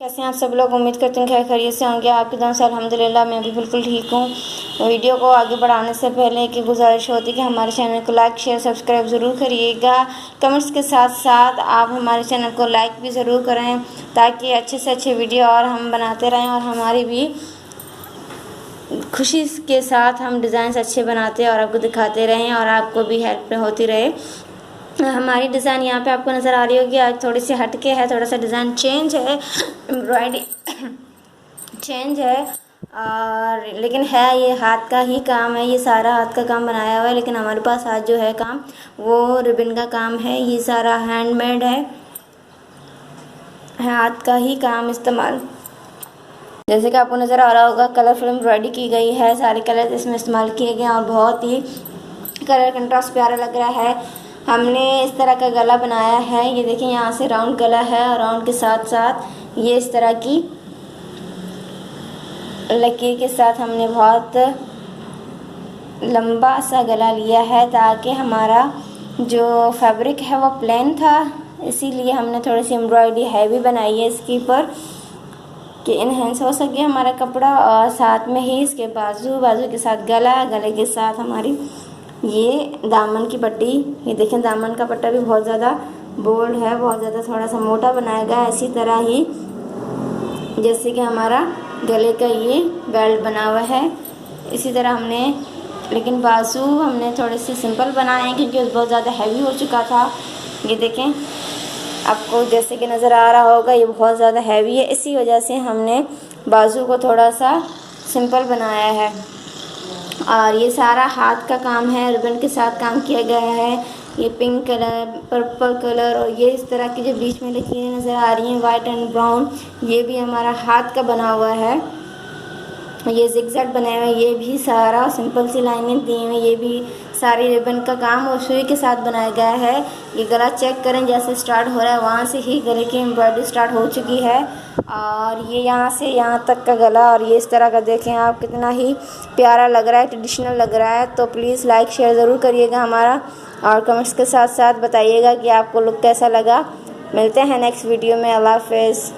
कैसे हैं आप सब लोग। उम्मीद करते हैं खैर खैरियत से होंगे। आपकी दुआ से अल्हम्दुलिल्लाह मैं भी बिल्कुल ठीक हूँ। वीडियो को आगे बढ़ाने से पहले एक गुजारिश होती है कि हमारे चैनल को लाइक शेयर सब्सक्राइब ज़रूर करिएगा। कमेंट्स के साथ साथ आप हमारे चैनल को लाइक भी ज़रूर करें ताकि अच्छे से अच्छे वीडियो और हम बनाते रहें और हमारी भी खुशी के साथ हम डिज़ाइन अच्छे बनाते और आपको दिखाते रहें और आपको भी हेल्प होती रहे। हमारी डिज़ाइन यहाँ पे आपको नज़र आ रही होगी। आज थोड़ी सी हटके है, थोड़ा सा डिज़ाइन चेंज है, एम्ब्रॉयडरी चेंज है और लेकिन है ये हाथ का ही काम है। ये सारा हाथ का काम बनाया हुआ है, लेकिन हमारे पास आज जो है काम वो रिबन का काम है। ये सारा हैंडमेड है, हाथ का ही काम इस्तेमाल। जैसे कि आपको नज़र आ रहा होगा कलरफुल एम्ब्रॉयडरी की गई है, सारे कलर इसमें इस्तेमाल किए गए और बहुत ही कलर कंट्रास्ट प्यारा लग रहा है। हमने इस तरह का गला बनाया है। ये देखिए यहाँ से राउंड गला है और राउंड के साथ साथ ये इस तरह की लकीर के साथ हमने बहुत लंबा सा गला लिया है ताकि हमारा जो फैब्रिक है वो प्लेन था, इसीलिए हमने थोड़ी सी एम्ब्रॉयडरी हैवी बनाई है इसके ऊपर कि इनहेंस हो सके हमारा कपड़ा। और साथ में ही इसके बाजू के साथ गला, गले के साथ हमारी ये दामन की पट्टी। ये देखें दामन का पट्टा भी बहुत ज़्यादा बोल्ड है, बहुत ज़्यादा थोड़ा सा मोटा बनाया गया है। इसी तरह ही जैसे कि हमारा गले का ये बेल्ट बना हुआ है, इसी तरह हमने, लेकिन बाजू हमने थोड़े से सिंपल बनाए हैं क्योंकि बहुत ज़्यादा हैवी हो चुका था। ये देखें आपको जैसे कि नज़र आ रहा होगा ये बहुत ज़्यादा हैवी है, इसी वजह से हमने बाजू को थोड़ा सा सिंपल बनाया है। और ये सारा हाथ का काम है, रिबन के साथ काम किया गया है। ये पिंक कलर, पर्पल कलर और ये इस तरह की जो बीच में लकीरें नज़र आ रही हैं वाइट एंड ब्राउन, ये भी हमारा हाथ का बना हुआ है। ये जिगजैग बनाए हुए, ये भी सारा सिंपल सी लाइनें दी हुई, ये भी सारी रिबन का काम और सुई के साथ बनाया गया है। ये गला चेक करें, जैसे स्टार्ट हो रहा है वहाँ से ही गले की एम्ब्रॉयडरी स्टार्ट हो चुकी है और ये यहाँ से यहाँ तक का गला। और ये इस तरह का देखें आप, कितना ही प्यारा लग रहा है, ट्रेडिशनल लग रहा है। तो प्लीज़ लाइक शेयर ज़रूर करिएगा हमारा और कमेंट्स के साथ साथ बताइएगा कि आपको लुक कैसा लगा। मिलते हैं नेक्स्ट वीडियो में। अल्लाह हाफ़िज़।